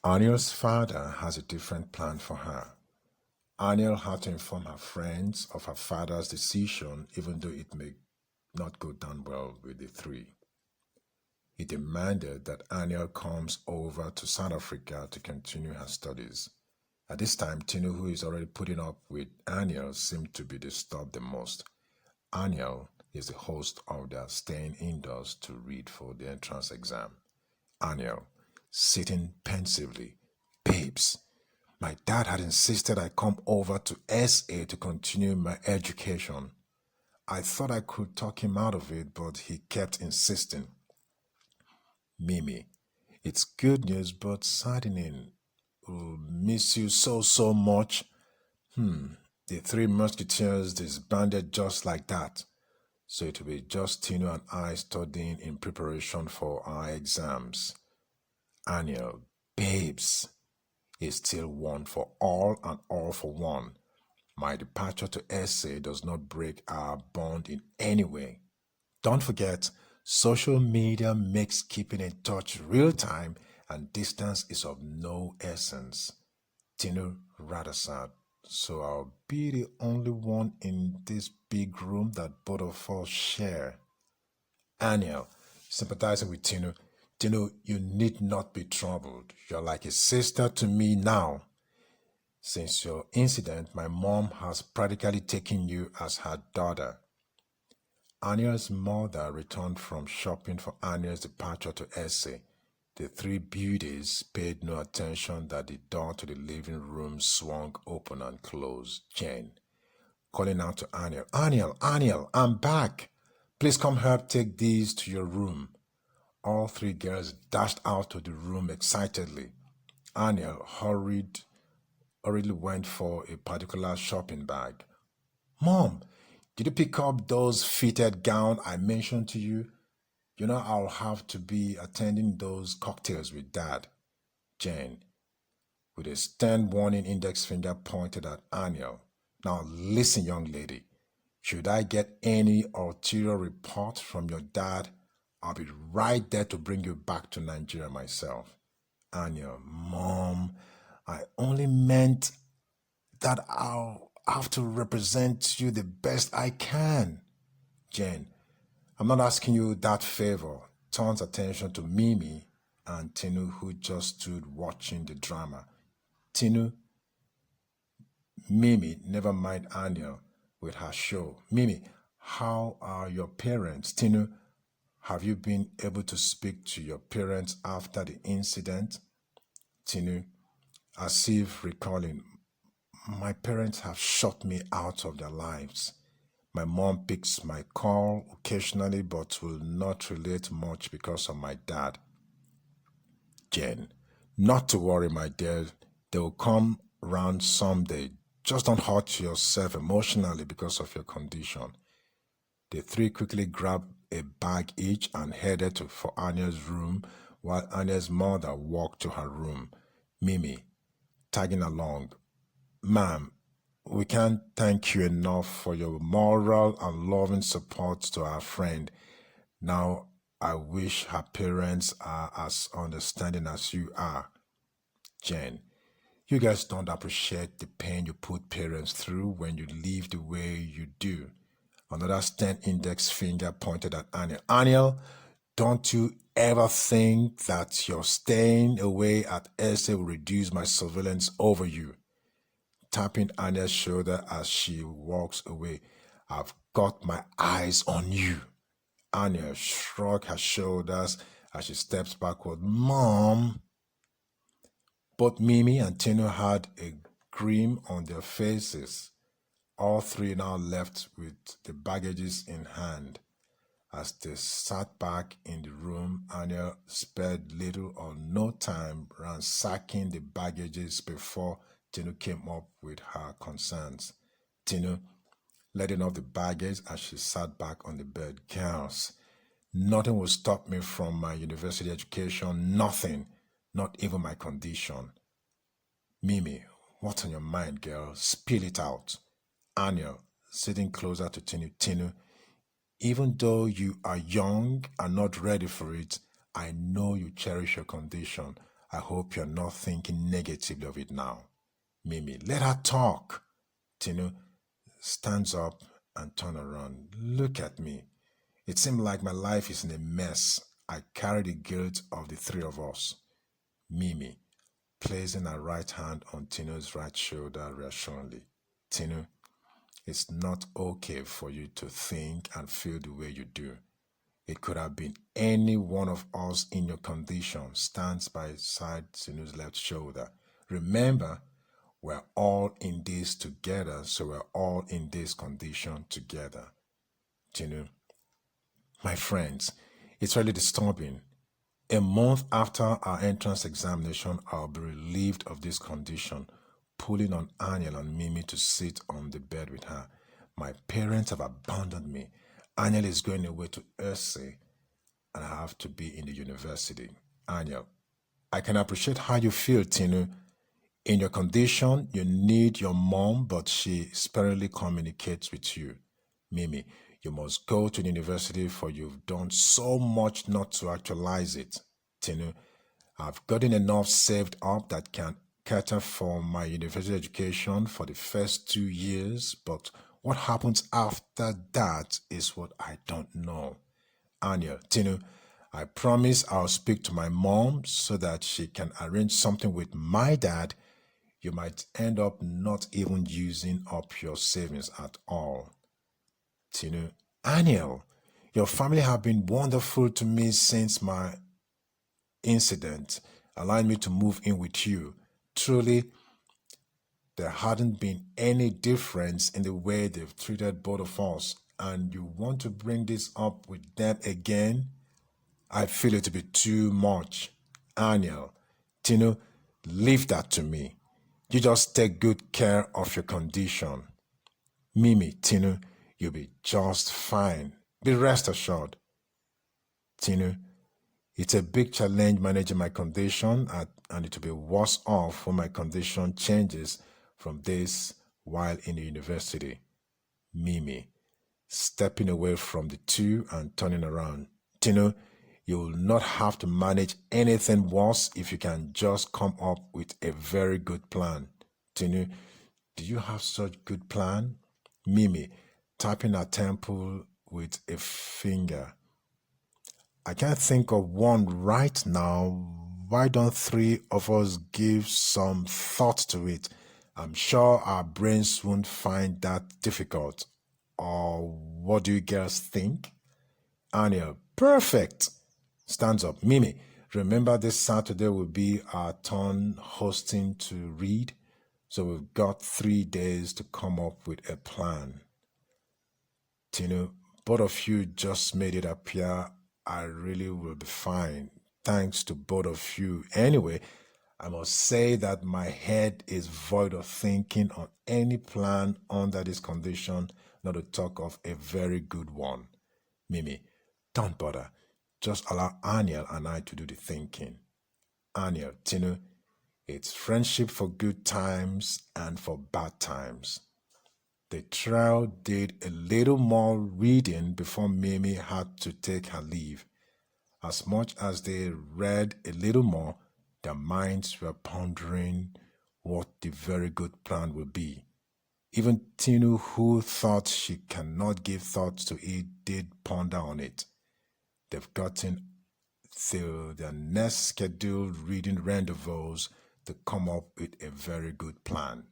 Anniel's father has a different plan for her. Anniel had to inform her friends of her father's decision, even though it may not go down well with the three. He demanded that Anniel comes over to South Africa to continue her studies. At this time, Tinu, who is already putting up with Anniel, seemed to be disturbed the most. Anniel is the host of their staying indoors to read for the entrance exam. Anniel, sitting pensively, babes, my dad had insisted I come over to SA to continue my education. I thought I could talk him out of it, but he kept insisting. Mimi, it's good news, but saddening. Will miss you so much. The three musketeers disbanded just like that. So it will be just Tinu and I studying in preparation for our exams. Annual, babes, is still one for all and all for one. My departure to SA does not break our bond in any way. Don't forget, social media makes keeping in touch real time and distance is of no essence. Tinu rather sad, so I'll be the only one in this big room that both of us share. Anniel, sympathizing with Tinu. Tinu, you need not be troubled. You're like a sister to me now. Since your incident, my mom has practically taken you as her daughter. Anniel's mother returned from shopping for Anniel's departure to SA. The three beauties paid no attention that the door to the living room swung open and closed. Jane, calling out to Anniel, Anniel, I'm back. Please come help take these to your room. All three girls dashed out of the room excitedly. Anniel hurriedly went for a particular shopping bag. Mom, did you pick up those fitted gown I mentioned to you? You know I'll have to be attending those cocktails with Dad. Jane, with a stern warning index finger pointed at Anniel. Now listen, young lady. Should I get any ulterior report from your dad, I'll be right there to bring you back to Nigeria myself. Anniel, Mom, I only meant that I'll have to represent you the best I can. Jane, I'm not asking you that favor. Turns attention to Mimi and Tinu, who just stood watching the drama. Tinu, Mimi, never mind Anniel with her show. Mimi, how are your parents? Tinu, have you been able to speak to your parents after the incident? Tinu, as if recalling, my parents have shut me out of their lives. My mom picks my call occasionally but will not relate much because of my dad. Jen, not to worry, my dear. They will come round someday. Just don't hurt yourself emotionally because of your condition. The three quickly grabbed a bag each and headed for Anya's room while Anya's mother walked to her room. Mimi, tagging along. Ma'am, we can't thank you enough for your moral and loving support to our friend. Now, I wish her parents are as understanding as you are. Jen, you guys don't appreciate the pain you put parents through when you live the way you do. Another stern index finger pointed at Anniel. Anniel, don't you ever think that your staying away at SA will reduce my surveillance over you? Tapping Anniel's shoulder as she walks away. I've got my eyes on you. Anniel shrugged her shoulders as she steps backward. Mom! Both Mimi and Tino had a grin on their faces. All three now left with the baggages in hand. As they sat back in the room, Anniel spared little or no time ransacking the baggages before Tinu came up with her concerns. Tinu, letting off the baggage as she sat back on the bed. Girls, nothing will stop me from my university education. Nothing. Not even my condition. Mimi, what's on your mind, girl? Spill it out. Anniel, sitting closer to Tinu. Tinu, even though you are young and not ready for it, I know you cherish your condition. I hope you're not thinking negatively of it now. Mimi, let her talk. Tinu stands up and turns around. Look at me. It seems like my life is in a mess. I carry the guilt of the three of us. Mimi, placing her right hand on Tinu's right shoulder reassuringly. Tinu, it's not okay for you to think and feel the way you do. It could have been any one of us in your condition. Stands by side Tinu's left shoulder. Remember, we're all in this together, so we're all in this condition together. Tinu, my friends, it's really disturbing. A month after our entrance examination, I'll be relieved of this condition, pulling on Anniel and Mimi to sit on the bed with her. My parents have abandoned me. Anniel is going away to Ursay, and I have to be in the university. Anniel, I can appreciate how you feel, Tinu. In your condition, you need your mom, but she sparingly communicates with you. Mimi, you must go to the university for you've done so much not to actualize it. Tinu, I've gotten enough saved up that can cater for my university education for the first 2 years, but what happens after that is what I don't know. Anniel, Tinu, I promise I'll speak to my mom so that she can arrange something with my dad. You might end up not even using up your savings at all. Tinu, Anniel, your family have been wonderful to me since my incident, allowing me to move in with you. Truly, there hadn't been any difference in the way they've treated both of us, and you want to bring this up with them again? I feel it to be too much. Anniel, Tinu, leave that to me. You just take good care of your condition. Mimi, Tinu, you'll be just fine. Be rest assured. Tinu, it's a big challenge managing my condition, and it will be worse off when my condition changes from this while in the university. Mimi, stepping away from the two and turning around. Tinu, you will not have to manage anything worse if you can just come up with a very good plan. Tinu, do you have such good plan? Mimi, tapping her temple with a finger. I can't think of one right now. Why don't three of us give some thought to it? I'm sure our brains won't find that difficult. Or what do you girls think? Anniel, perfect. Stands up. Mimi, remember this Saturday will be our turn hosting to read, so we've got 3 days to come up with a plan. Tinu, both of you just made it appear I really will be fine. Thanks to both of you. Anyway, I must say that my head is void of thinking on any plan under this condition, not to talk of a very good one. Mimi, don't bother. Just allow Anniel and I to do the thinking. Anniel, Tinu, it's friendship for good times and for bad times. The trio did a little more reading before Mimi had to take her leave. As much as they read a little more, their minds were pondering what the very good plan would be. Even Tinu, who thought she cannot give thought to it, did ponder on it. They've gotten till their next scheduled reading rendezvous to come up with a very good plan.